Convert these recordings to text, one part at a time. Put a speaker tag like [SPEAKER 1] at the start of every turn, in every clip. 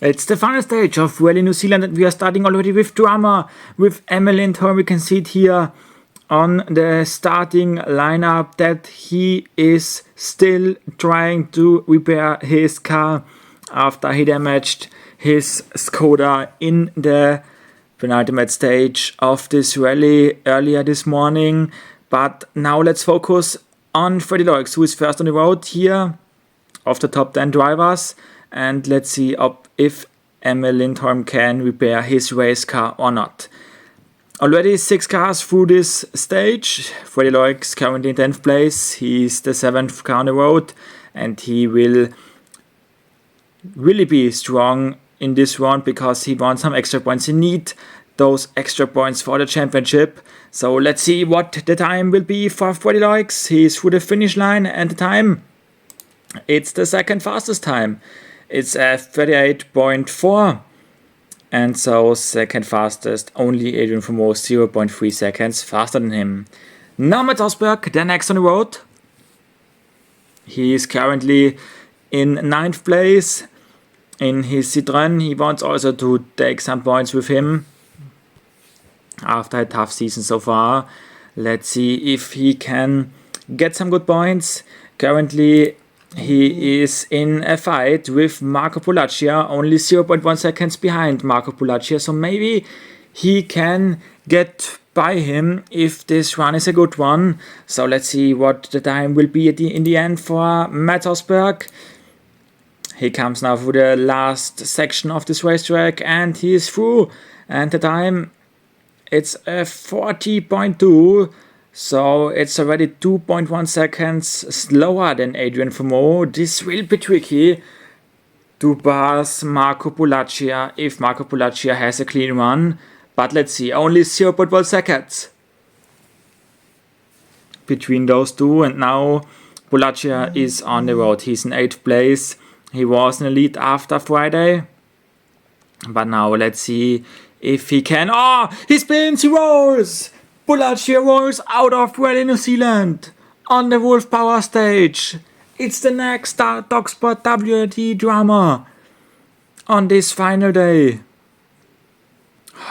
[SPEAKER 1] It's the final stage of Rally New Zealand, and we are starting already with drama with Emil Lindholm. We can see it here on the starting lineup that he is still trying to repair his car after he damaged his Skoda in the penultimate stage of this rally earlier this morning. But now let's focus on Freddie Loix, who is first on the road here of the top 10 drivers. And let's see if Emil Lindholm can repair his race car or not. Already 6 cars through this stage. Freddie Loix currently in 10th place. He's the 7th car on the road, and he will really be strong in this round because he wants some extra points. He needs those extra points for the championship. So let's see what the time will be for Freddie Loix. He's through the finish line, and the time, it's the second fastest time. It's at 38.4, and so second fastest, only Adrian Fourmeau 0.3 seconds faster than him. Now Matt Rosberg, the next on the road. He is currently in 9th place in his Citroën. He wants also to take some points with him after a tough season so far. Let's see if he can get some good points. Currently he is in a fight with Marco Polaccia, only 0.1 seconds behind Marco Polaccia, so maybe he can get by him if this run is a good one. So let's see what the time will be in the end for Matt Rosberg. He comes now through the last section of this racetrack, and he is through, and the time, it's a 40.2. So it's already 2.1 seconds slower than Adrian Fourmeau. This will be tricky to pass Marco Polaccia if Marco Polaccia has a clean run. But let's see, only 0.1 seconds between those two. And now Polaccia is on the road. He's in 8th place. He was in the lead after Friday. But now let's see if he can. Oh, he spins, he rolls! Polaccia rolls out of Rally New Zealand on the Wolf Power stage. It's the next TalkSport WRC drama on this final day.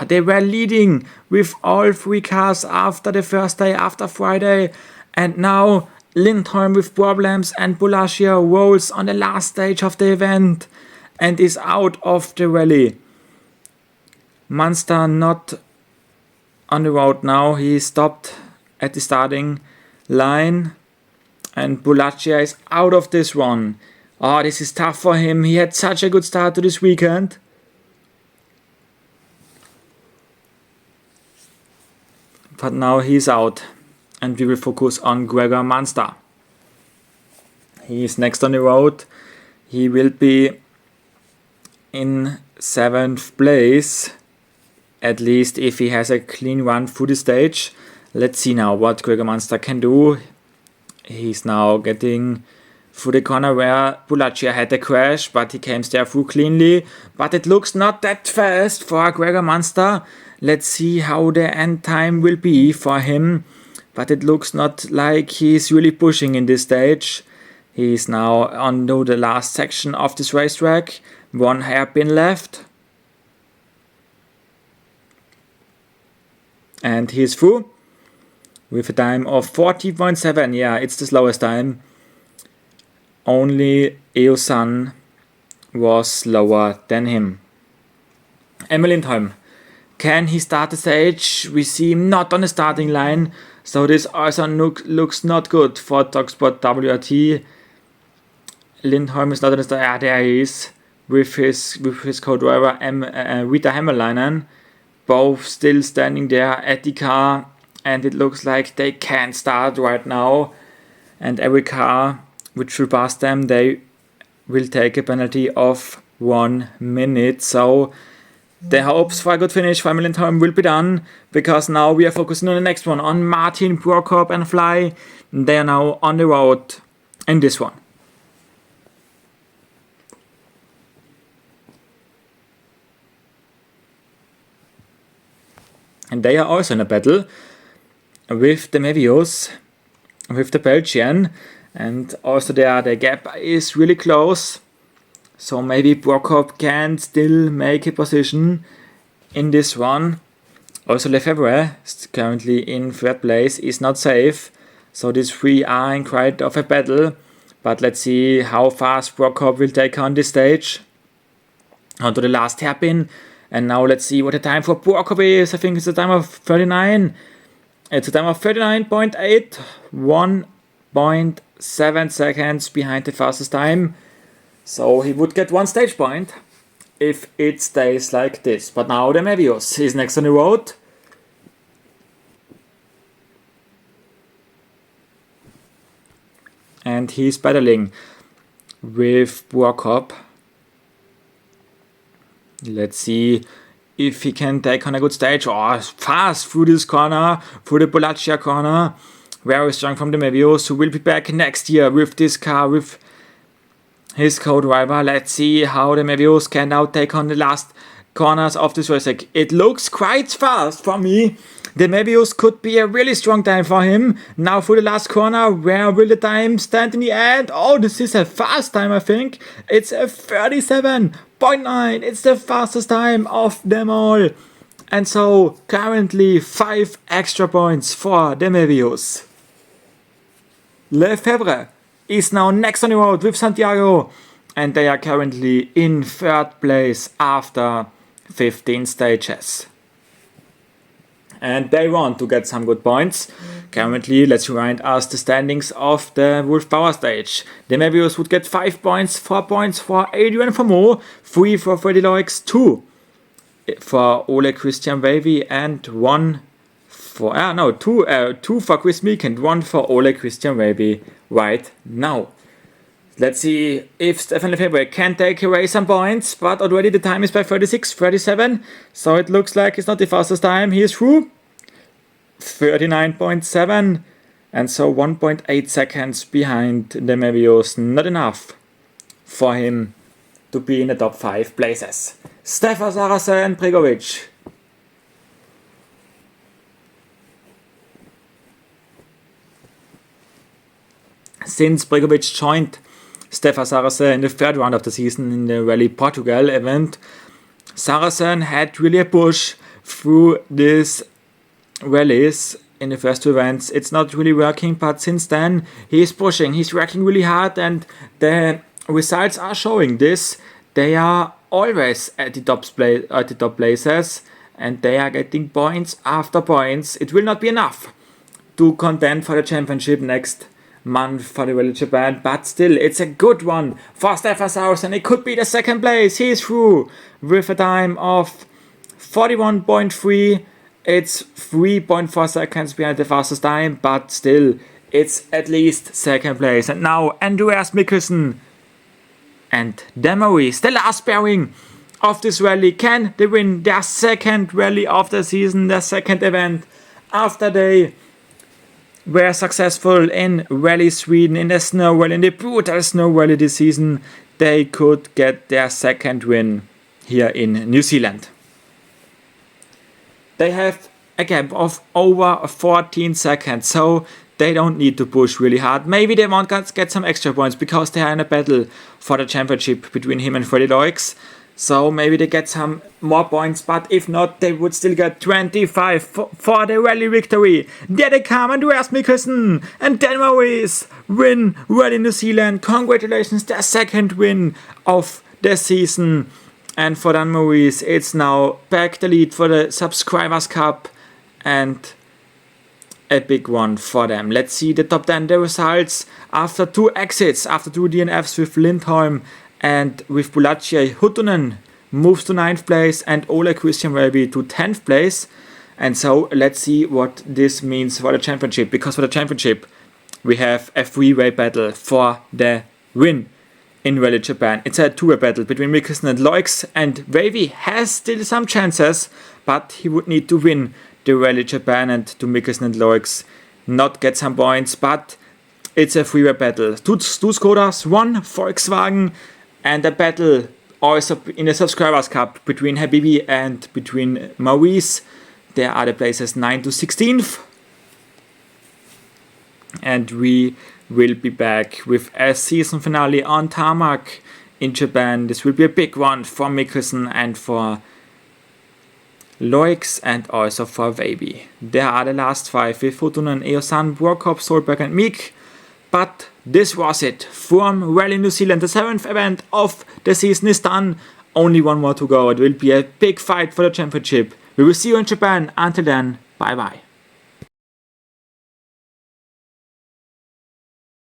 [SPEAKER 1] They were leading with all 3 cars after the first day, after Friday, and now Lindholm with problems, and Polaccia rolls on the last stage of the event and is out of the rally. Munster not on the road now. He stopped at the starting line, and Polaccia is out of this one. Oh, this is tough for him. He had such a good start to this weekend. But now he's out, and we will focus on Gregor Munster. He is next on the road. He will be in 7th place, at least if he has a clean run through the stage. Let's see now what Gregor Munster can do. He's now getting through the corner where Polaccia had a crash, but he came there through cleanly. But it looks not that fast for Gregor Munster. Let's see how the end time will be for him. But it looks not like he's really pushing in this stage. He's now on to the last section of this racetrack. 1 hairpin left. And he's through with a time of 40.7. Yeah, it's the slowest time. Only Eosan was slower than him. Emil Lindholm, can he start the stage? We see him not on the starting line, so this also looks not good for TalkSport WRT. Lindholm is not on the start. Ah, there he is with his co-driver Rita Hämäläinen. Both still standing there at the car, and it looks like they can't start right now. And every car which will pass them, they will take a penalty of 1 minute. So the hopes for a good finish for Emil Lindholm will be done, because now we are focusing on the next one, on Martin Prokop and Fly. They are now on the road in this one. And they are also in a battle with the Mevius, with the Belgian. And also there the gap is really close. So maybe PaperCup can still make a position in this one. Also Lefebvre, currently in third place, is not safe. So these three are in quite of a battle. But let's see how fast PaperCup will take on this stage. Onto the last hairpin. And now let's see what the time for PaperCup is. I think it's a time of 39. It's a time of 39.8. 1.7 seconds behind the fastest time. So he would get one stage point if it stays like this. But now the Mevius is next on the road. And he's battling with PaperCup. Let's see if he can take on a good stage. Oh, fast through this corner, through the Bolaccia corner. Very strong from the Mevius, who will be back next year with this car, with his co-driver. Let's see how the Mevius can now take on the last corners of this race. It looks quite fast for me. The Mevius could be a really strong time for him. Now for the last corner, where will the time stand in the end? Oh, this is a fast time, I think. It's a 37.9. It's the fastest time of them all. And so, currently 5 extra points for the Mevius. Lefebvre is now next on the road with Santiago. And they are currently in third place after 15 stages. And they want to get some good points. Currently, let's remind us the standings of the Wolf Power stage. The Mevius would get 5 points, 4 points for Adrian Formeau, 3 for Freddy Loix, 2 for Ole Christian Wavy, and 2 for Chris Meek and 1 for Ole Christian Wavy right now. Let's see if Stefan Lefebvre can take away some points, but already the time is by 36-37, so it looks like it's not the fastest time. He is through 39.7, and so 1.8 seconds behind the Mevius. Not enough for him to be in the top 5 places. Stefan Saracen, Bregovic. Since Bregovic joined Stefan Saracen in the third round of the season in the Rally Portugal event, Saracen had really a push through these rallies in the first 2 events. It's not really working, but since then he is pushing, he's working really hard, and the results are showing this. They are always at the top places, and they are getting points after points. It will not be enough to contend for the championship next month for the Rally Japan, but still it's a good one for Stefan Saracen. It could be the second place. He is through with a time of 41.3. It's 3.4 seconds behind the fastest time, but still it's at least second place. And now Andreas Mikkelsen and Demery, the last pairing of this rally. Can they win their second rally of the season, their second event, after they were successful in Rally Sweden, in the snow rally, in the brutal snow rally this season? They could get their second win here in New Zealand. They have a gap of over 14 seconds, so they don't need to push really hard. Maybe they want to get some extra points because they are in a battle for the championship between him and Freddy Loix. So maybe they get some more points, but if not, they would still get 25 for the rally victory. There they come, Andreas Mikkelsen and Dan Maurice win Rally New Zealand. Congratulations, their second win of the season. And for Dan Maurice, it's now back the lead for the Subscribers Cup, and a big one for them. Let's see the top 10, the results after 2 exits, after 2 DNFs with Lindholm and with Bolaccia. Huttunen moves to 9th place and Ole Christian Welby to 10th place. And so let's see what this means for the championship, because for the championship we have a 3-way battle for the win in Rally Japan. It's a 2-way battle between Mikkelsen and Loix, and Wavy has still some chances, but he would need to win the Rally Japan and to Mikkelsen and Loix not get some points, but it's a 3-way battle. 2 Skodas, 1 Volkswagen, and a battle also in the Subscribers Cup between Habibi and between Maurice. There are the places 9 to 16th. And we will be back with a season finale on tarmac in Japan. This will be a big one for Mikkelsen and for Loix and also for Weiby. There are the last 5 with Futunen, Eosan, Burkop, Solberg and Meek. But this was it from Rally New Zealand. The 7th event of the season is done. Only one more to go. It will be a big fight for the championship. We will see you in Japan. Until then, bye bye.